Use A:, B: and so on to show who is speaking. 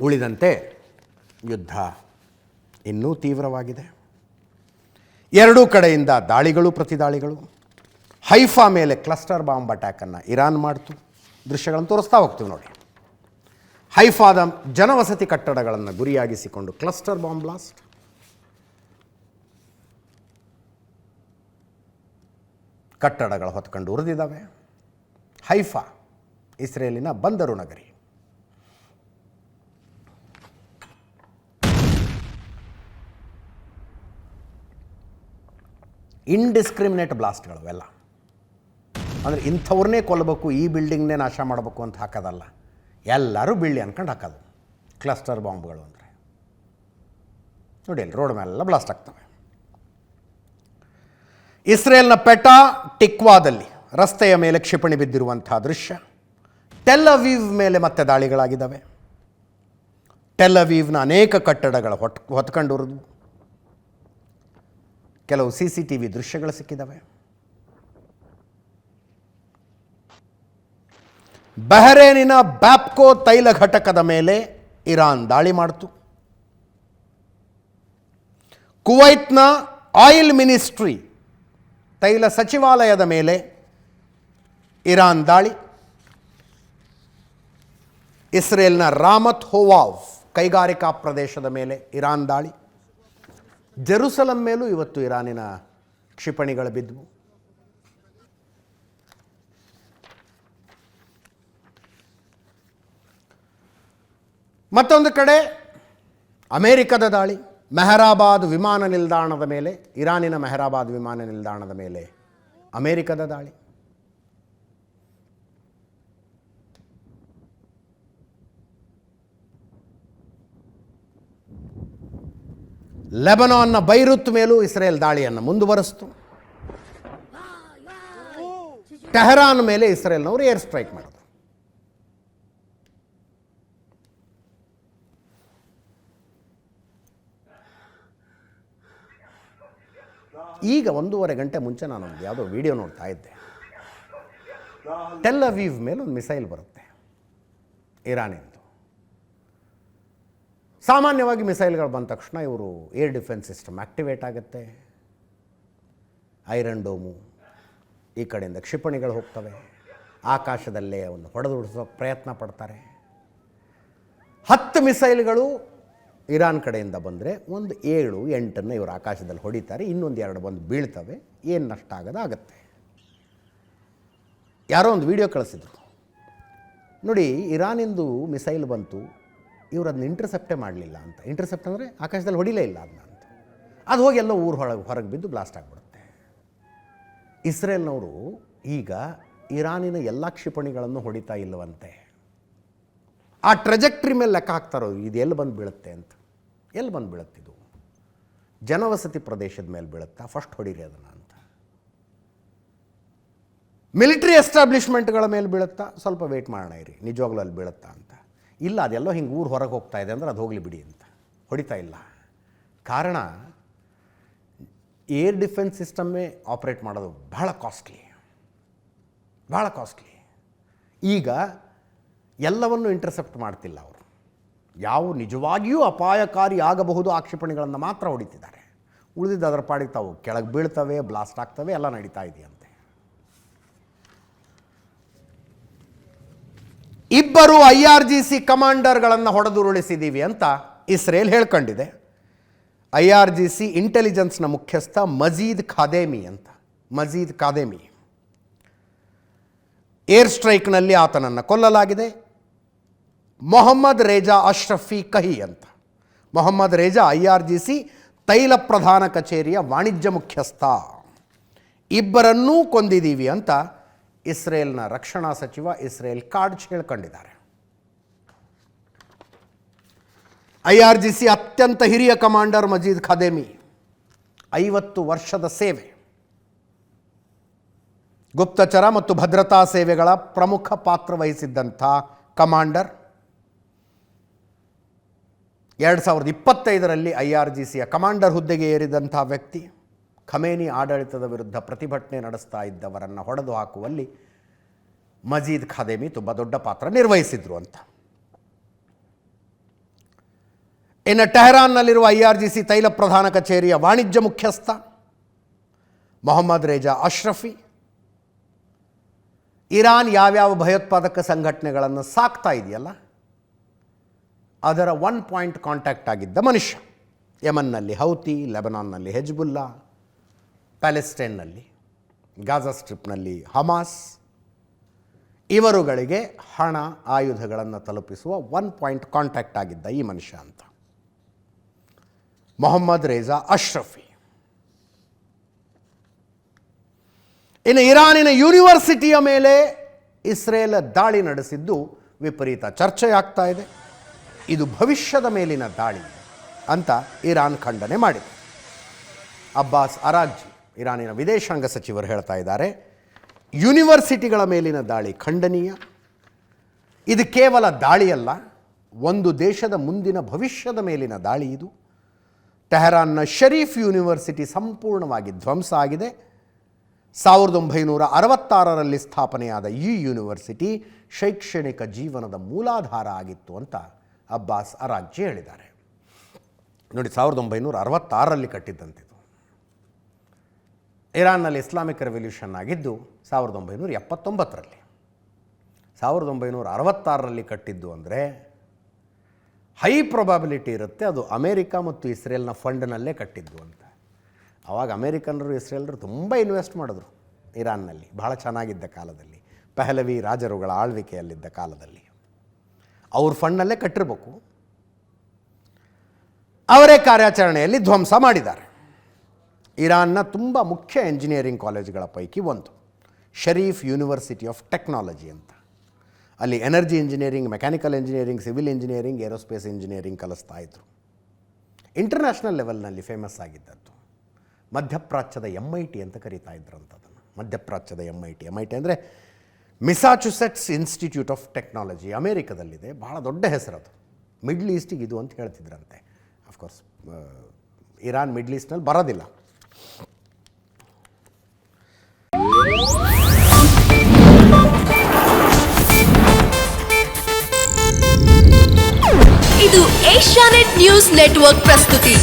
A: ಉಳಿದಂತೆ ಯುದ್ಧ ಇನ್ನೂ ತೀವ್ರವಾಗಿದೆ. ಎರಡೂ ಕಡೆಯಿಂದ ದಾಳಿಗಳು ಪ್ರತಿದಾಳಿಗಳು. ಹೈಫಾ ಮೇಲೆ ಕ್ಲಸ್ಟರ್ ಬಾಂಬ್ ಅಟ್ಯಾಕನ್ನು ಇರಾನ್ ಮಾಡ್ತು. ದೃಶ್ಯಗಳನ್ನು ತೋರಿಸ್ತಾ ಹೋಗ್ತೀವಿ ನೋಡಿ. ಹೈಫಾದ ಜನವಸತಿ ಕಟ್ಟಡಗಳನ್ನು ಗುರಿಯಾಗಿಸಿಕೊಂಡು ಕ್ಲಸ್ಟರ್ ಬಾಂಬ್ ಬ್ಲಾಸ್ಟ್. ಕಟ್ಟಡಗಳು ಹೊತ್ಕೊಂಡು ಉರಿದಿದ್ದಾವೆ. ಹೈಫಾ ಇಸ್ರೇಲಿನ ಬಂದರು ನಗರಿ. ಇಂಡಿಸ್ಕ್ರಿಮಿನೇಟ್ ಬ್ಲಾಸ್ಟ್ಗಳು ಅವೆಲ್ಲ. ಅಂದರೆ ಇಂಥವ್ರನ್ನೇ ಕೊಲ್ಲಬೇಕು, ಈ ಬಿಲ್ಡಿಂಗ್ನೇ ನಾಶ ಮಾಡಬೇಕು ಅಂತ ಹಾಕೋದಲ್ಲ, ಎಲ್ಲರೂ ಬೀಳಿ ಅಂದ್ಕೊಂಡು ಹಾಕೋದು ಕ್ಲಸ್ಟರ್ ಬಾಂಬ್ಗಳು. ಅಂದರೆ ನೋಡಿ, ಅಲ್ಲಿ ರೋಡ್ ಮೇಲೆಲ್ಲ ಬ್ಲಾಸ್ಟ್ ಆಗ್ತವೆ. ಇಸ್ರೇಲ್ನ ಪೆಟಾ ಟಿಕ್ವಾದಲ್ಲಿ ರಸ್ತೆಯ ಮೇಲೆ ಕ್ಷಿಪಣಿ ಬಿದ್ದಿರುವಂಥ ದೃಶ್ಯ. ಟೆಲ್ ಅವೀವ್ ಮೇಲೆ ಮತ್ತೆ ದಾಳಿಗಳಾಗಿದ್ದಾವೆ. ಟೆಲ್ ಅವೀವ್ನ ಅನೇಕ ಕಟ್ಟಡಗಳ ಹೊತ್ಕೊಂಡು ಉರಿದು ಕೆಲವು CCTV ದೃಶ್ಯಗಳು ಸಿಕ್ಕಿದ್ದಾವೆ. ಬಹರೇನಿನ ಬ್ಯಾಪ್ಕೋ ತೈಲ ಘಟಕದ ಮೇಲೆ ಇರಾನ್ ದಾಳಿ ಮಾಡಿತು. ಕುವೈತ್ನ ಆಯಿಲ್ ಮಿನಿಸ್ಟ್ರಿ ತೈಲ ಸಚಿವಾಲಯದ ಮೇಲೆ ಇರಾನ್ ದಾಳಿ. ಇಸ್ರೇಲ್ನ ರಾಮತ್ ಹೋವಾವ್ ಕೈಗಾರಿಕಾ ಪ್ರದೇಶದ ಮೇಲೆ ಇರಾನ್ ದಾಳಿ. ಜೆರುಸಲಂ ಮೇಲೂ ಇವತ್ತು ಇರಾನಿನ ಕ್ಷಿಪಣಿಗಳು ಬಿದ್ದವು. ಮತ್ತೊಂದು ಕಡೆ ಅಮೇರಿಕದ ದಾಳಿ. ಮೆಹರಾಬಾದ್ ವಿಮಾನ ನಿಲ್ದಾಣದ ಮೇಲೆ, ಇರಾನಿನ ಮೆಹರಾಬಾದ್ ವಿಮಾನ ನಿಲ್ದಾಣದ ಮೇಲೆ ಅಮೇರಿಕದ ದಾಳಿ. ಲೆಬನಾನ್ನ ಬೈರುತ್ ಮೇಲೂ ಇಸ್ರೇಲ್ ದಾಳಿಯನ್ನು ಮುಂದುವರಿಸಿತು. ಟೆಹರಾನ್ ಮೇಲೆ ಇಸ್ರೇಲ್ನವರು ಏರ್ ಸ್ಟ್ರೈಕ್ ಮಾಡಿದರು. ಈಗ 1.5 ಗಂಟೆ ಮುಂಚೆ ನಾನೊಂದು ಯಾವುದೋ ವಿಡಿಯೋ ನೋಡ್ತಾ ಇದ್ದೆ. ಟೆಲ್ ಅವೀವ್ ಮೇಲೆ ಒಂದು ಮಿಸೈಲ್ ಬರುತ್ತೆ ಇರಾನಿಂದು. ಸಾಮಾನ್ಯವಾಗಿ ಮಿಸೈಲ್ಗಳು ಬಂದ ತಕ್ಷಣ ಇವರು ಏರ್ ಡಿಫೆನ್ಸ್ ಸಿಸ್ಟಮ್ ಆ್ಯಕ್ಟಿವೇಟ್ ಆಗುತ್ತೆ. ಐರನ್ ಡೋಮು, ಈ ಕಡೆಯಿಂದ ಕ್ಷಿಪಣಿಗಳು ಹೋಗ್ತವೆ, ಆಕಾಶದಲ್ಲೇ ಒಂದು ಹೊಡೆದುಡಿಸೋಕೆ ಪ್ರಯತ್ನ ಪಡ್ತಾರೆ. 10 ಮಿಸೈಲ್ಗಳು ಇರಾನ್ ಕಡೆಯಿಂದ ಬಂದರೆ ಒಂದು 7-8 ಇವರು ಆಕಾಶದಲ್ಲಿ ಹೊಡಿತಾರೆ. ಇನ್ನೊಂದು 2 ಬಂದು ಬೀಳ್ತವೆ. ಏನು ನಷ್ಟ ಆಗುತ್ತೆ. ಯಾರೋ ಒಂದು ವಿಡಿಯೋ ಕಳಿಸಿದ್ರು ನೋಡಿ, ಇರಾನಿಂದು ಮಿಸೈಲ್ ಬಂತು, ಇವರು ಅದನ್ನ ಇಂಟರ್ಸೆಪ್ಟೇ ಮಾಡಲಿಲ್ಲ ಅಂತ. ಇಂಟರ್ಸೆಪ್ಟ್ ಅಂದರೆ ಆಕಾಶದಲ್ಲಿ ಹೊಡಿಲೇ ಇಲ್ಲ ಅದನ್ನ ಅಂತ. ಅದು ಹೋಗಿ ಎಲ್ಲ ಊರು ಹೊರಗೆ ಬಿದ್ದು ಬ್ಲಾಸ್ಟ್ ಆಗಿಬಿಡುತ್ತೆ. ಇಸ್ರೇಲ್ನವರು ಈಗ ಇರಾನಿನ ಎಲ್ಲ ಕ್ಷಿಪಣಿಗಳನ್ನು ಹೊಡಿತಾ ಇಲ್ಲವಂತೆ. ಆ ಟ್ರೆಜೆಕ್ಟ್ರಿ ಮೇಲೆ ಲೆಕ್ಕ ಹಾಕ್ತಾರೋ ಇದು ಎಲ್ಲಿ ಬಂದು ಬೀಳುತ್ತೆ ಅಂತ. ಎಲ್ಲಿ ಬಂದು ಬೀಳುತ್ತಿದ್ದು? ಜನವಸತಿ ಪ್ರದೇಶದ ಮೇಲೆ ಬೀಳುತ್ತಾ? ಫಸ್ಟ್ ಹೊಡೀರಿ ಅದನ್ನು ಅಂತ. ಮಿಲಿಟರಿ ಎಸ್ಟಾಬ್ಲಿಷ್ಮೆಂಟ್ಗಳ ಮೇಲೆ ಬೀಳುತ್ತಾ? ಸ್ವಲ್ಪ ವೆಯ್ಟ್ ಮಾಡೋಣ ಇರಿ, ನಿಜವಾಗ್ಲೂ ಅಲ್ಲಿ ಬೀಳುತ್ತಾ ಅಂತ. ಇಲ್ಲ, ಅದೆಲ್ಲೋ ಹಿಂಗೆ ಊರು ಹೊರಗೆ ಹೋಗ್ತಾ ಇದೆ ಅಂದರೆ ಅದು ಹೋಗಲಿ ಬಿಡಿ ಅಂತ ಹೊಡಿತಾ ಇಲ್ಲ. ಕಾರಣ ಏರ್ ಡಿಫೆನ್ಸ್ ಸಿಸ್ಟಮ್ಮೇ ಆಪ್ರೇಟ್ ಮಾಡೋದು ಬಹಳ ಕಾಸ್ಟ್ಲಿ. ಈಗ ಎಲ್ಲವನ್ನು ಇಂಟರ್ಸೆಪ್ಟ್ ಮಾಡ್ತಿಲ್ಲ ಅವರು. ಯಾವ ನಿಜವಾಗಿಯೂ ಅಪಾಯಕಾರಿ ಆಗಬಹುದು ಆ ಕ್ಷಿಪಣಿಗಳನ್ನು ಮಾತ್ರ ಹೊಡಿತಿದ್ದಾರೆ. ಉಳಿದಿದ್ದು ಅದರ ಪಾಡಿಗೆ ತಾವು ಕೆಳಗೆ ಬೀಳ್ತವೆ, ಬ್ಲಾಸ್ಟ್ ಆಗ್ತವೆ, ಎಲ್ಲ ನಡೀತಾ ಇದೆಯಂತೆ. 2 IRGC ಕಮಾಂಡರ್ಗಳನ್ನು ಹೊಡೆದುರುಳಿಸಿದ್ದೀವಿ ಅಂತ ಇಸ್ರೇಲ್ ಹೇಳ್ಕೊಂಡಿದೆ. IRGC ಇಂಟೆಲಿಜೆನ್ಸ್ನ ಮುಖ್ಯಸ್ಥ ಮಜೀದ್ ಖಾದೇಮಿ ಏರ್ ಸ್ಟ್ರೈಕ್ನಲ್ಲಿ ಆತನನ್ನು ಕೊಲ್ಲಲಾಗಿದೆ. ಮೊಹಮ್ಮದ್ ರೇಜಾ ಅಶ್ರಫಿ ಕಹಿ ಅಂತ. ಮೊಹಮ್ಮದ್ ರೇಜಾ IRGC ತೈಲ ಪ್ರಧಾನ ಕಚೇರಿಯ ವಾಣಿಜ್ಯ ಮುಖ್ಯಸ್ಥ. ಇಬ್ಬರನ್ನೂ ಕೊಂದಿದ್ದೀವಿ ಅಂತ ಇಸ್ರೇಲ್ನ ರಕ್ಷಣಾ ಸಚಿವ ಇಸ್ರೇಲ್ ಕಾಡ್ಜ್ ಹೇಳ್ಕೊಂಡಿದ್ದಾರೆ. IRGC ಅತ್ಯಂತ ಹಿರಿಯ ಕಮಾಂಡರ್ ಮಜೀದ್ ಖಾದೇಮಿ, 50 ವರ್ಷದ ಸೇವೆ, ಗುಪ್ತಚರ ಮತ್ತು ಭದ್ರತಾ ಸೇವೆಗಳ ಪ್ರಮುಖ ಪಾತ್ರ ವಹಿಸಿದ್ದಂಥ ಕಮಾಂಡರ್. 2025ರಲ್ಲಿ IRGCಯ ಕಮಾಂಡರ್ ಹುದ್ದೆಗೆ ಏರಿದಂಥ ವ್ಯಕ್ತಿ. ಖಮೇನಿ ಆಡಳಿತದ ವಿರುದ್ಧ ಪ್ರತಿಭಟನೆ ನಡೆಸ್ತಾ ಇದ್ದವರನ್ನು ಹೊಡೆದು ಹಾಕುವಲ್ಲಿ ಮಜೀದ್ ಖಾದೇಮಿ ತುಂಬ ದೊಡ್ಡ ಪಾತ್ರ ನಿರ್ವಹಿಸಿದ್ರು ಅಂತ. ಇನ್ನು ಟೆಹರಾನ್ನಲ್ಲಿರುವ IRGC ತೈಲ ಪ್ರಧಾನ ಕಚೇರಿಯ ವಾಣಿಜ್ಯ ಮುಖ್ಯಸ್ಥ ಮೊಹಮ್ಮದ್ ರೇಜಾ ಅಶ್ರಫಿ ಇರಾನ್ ಯಾವ್ಯಾವ ಭಯೋತ್ಪಾದಕ ಸಂಘಟನೆಗಳನ್ನು ಸಾಕ್ತಾ ಇದೆಯಲ್ಲ ಅದರ 1 ಪಾಯಿಂಟ್ ಕಾಂಟ್ಯಾಕ್ಟ್ ಆಗಿದ್ದ ಮನುಷ್ಯ. ಯಮನ್ನಲ್ಲಿ ಹೌತಿ, ಲೆಬನಾನ್ನಲ್ಲಿ ಹೆಜ್ಬುಲ್ಲಾ, ಪ್ಯಾಲೆಸ್ಟೈನ್ನಲ್ಲಿ ಗಾಜಾ ಸ್ಟ್ರಿಪ್ನಲ್ಲಿ ಹಮಾಸ್, ಇವರುಗಳಿಗೆ ಹಣ ಆಯುಧಗಳನ್ನು ತಲುಪಿಸುವ 1 ಪಾಯಿಂಟ್ ಕಾಂಟ್ಯಾಕ್ಟ್ ಆಗಿದ್ದ ಈ ಮನುಷ್ಯ ಅಂತ ಮೊಹಮ್ಮದ್ ರೇಜಾ ಅಶ್ರಫಿ. ಇನ್ನು ಇರಾನಿನ ಯೂನಿವರ್ಸಿಟಿಯ ಮೇಲೆ ಇಸ್ರೇಲ್ ದಾಳಿ ನಡೆಸಿದ್ದು ವಿಪರೀತ ಚರ್ಚೆಯಾಗ್ತಾ ಇದೆ. ಇದು ಭವಿಷ್ಯದ ಮೇಲಿನ ದಾಳಿ ಅಂತ ಇರಾನ್ ಖಂಡನೆ ಮಾಡಿದೆ. ಅಬ್ಬಾಸ್ ಅರಾಗ್ಜಿ ಇರಾನಿನ ವಿದೇಶಾಂಗ ಸಚಿವರು ಹೇಳ್ತಾ ಇದ್ದಾರೆ, ಯೂನಿವರ್ಸಿಟಿಗಳ ಮೇಲಿನ ದಾಳಿ ಖಂಡನೀಯ. ಇದು ಕೇವಲ ದಾಳಿಯಲ್ಲ, ಒಂದು ದೇಶದ ಮುಂದಿನ ಭವಿಷ್ಯದ ಮೇಲಿನ ದಾಳಿ ಇದು. ಟೆಹರಾನ್ನ ಶರೀಫ್ ಯೂನಿವರ್ಸಿಟಿ ಸಂಪೂರ್ಣವಾಗಿ ಧ್ವಂಸ ಆಗಿದೆ. 1966ರಲ್ಲಿ ಸ್ಥಾಪನೆಯಾದ ಈ ಯೂನಿವರ್ಸಿಟಿ ಶೈಕ್ಷಣಿಕ ಜೀವನದ ಮೂಲಾಧಾರ ಆಗಿತ್ತು ಅಂತ ಅಬ್ಬಾಸ್ ಅರಾಗ್ಜಿ ಹೇಳಿದ್ದಾರೆ. ನೋಡಿ, 1966ರಲ್ಲಿ ಕಟ್ಟಿದ್ದಂತಿದು. ಇರಾನ್ನಲ್ಲಿ ಇಸ್ಲಾಮಿಕ್ ರೆವಲ್ಯೂಷನ್ ಆಗಿದ್ದು 1979ರಲ್ಲಿ. 1966ರಲ್ಲಿ ಕಟ್ಟಿದ್ದು ಅಂದರೆ ಹೈ ಪ್ರೊಬಾಬಿಲಿಟಿ ಇರುತ್ತೆ ಅದು ಅಮೇರಿಕಾ ಮತ್ತು ಇಸ್ರೇಲ್ನ ಫಂಡ್ನಲ್ಲೇ ಕಟ್ಟಿದ್ದು ಅಂತ. ಆವಾಗ ಅಮೇರಿಕನ್ನರು ಇಸ್ರೇಲ್ರು ತುಂಬ ಇನ್ವೆಸ್ಟ್ ಮಾಡಿದ್ರು ಇರಾನ್ನಲ್ಲಿ, ಬಹಳ ಚೆನ್ನಾಗಿದ್ದ ಕಾಲದಲ್ಲಿ, ಪಹಲವಿ ರಾಜರುಗಳ ಆಳ್ವಿಕೆಯಲ್ಲಿದ್ದ ಕಾಲದಲ್ಲಿ. ಅವ್ರ ಫಂಡ್ನಲ್ಲೇ ಕಟ್ಟಿರಬೇಕು. ಅವರೇ ಕಾರ್ಯಾಚರಣೆಯಲ್ಲಿ ಧ್ವಂಸ ಮಾಡಿದ್ದಾರೆ. ಇರಾನ್ನ ತುಂಬ ಮುಖ್ಯ ಎಂಜಿನಿಯರಿಂಗ್ ಕಾಲೇಜುಗಳ ಪೈಕಿ ಒಂದು ಶರೀಫ್ ಯೂನಿವರ್ಸಿಟಿ ಆಫ್ ಟೆಕ್ನಾಲಜಿ ಅಂತ. ಅಲ್ಲಿ energy engineering, mechanical engineering, civil engineering, aerospace engineering ಕಲಿಸ್ತಾ ಇದ್ರು. ಇಂಟರ್ನ್ಯಾಷನಲ್ ಲೆವೆಲ್ನಲ್ಲಿ ಫೇಮಸ್ ಆಗಿದ್ದದ್ದು. ಮಧ್ಯಪ್ರಾಚ್ಯದ MIT ಅಂತ ಕರೀತಾ ಇದ್ರಂಥದ್ದನ್ನು. ಮಧ್ಯಪ್ರಾಚ್ಯದ MIT ಅಂದರೆ ಮಿಸಾಚುಸೆಟ್ಸ್ ಇನ್ಸ್ಟಿಟ್ಯೂಟ್ ಆಫ್ ಟೆಕ್ನಾಲಜಿ, ಅಮೇರಿಕದಲ್ಲಿದೆ. ಬಹಳ ದೊಡ್ಡ ಹೆಸರದು. ಮಿಡ್ಲ್ ಈಸ್ಟಿಗೆ ಇದು ಅಂತ ಹೇಳ್ತಿದ್ರಂತೆ. ಅಫ್ಕೋರ್ಸ್ ಇರಾನ್ ಮಿಡ್ಲ್ ಈಸ್ಟ್ನಲ್ಲಿ ಬರೋದಿಲ್ಲ.
B: ಇದು ಏಷ್ಯಾನೆಟ್ ನ್ಯೂಸ್ ನೆಟ್ವರ್ಕ್ ಪ್ರಸ್ತುತಿ.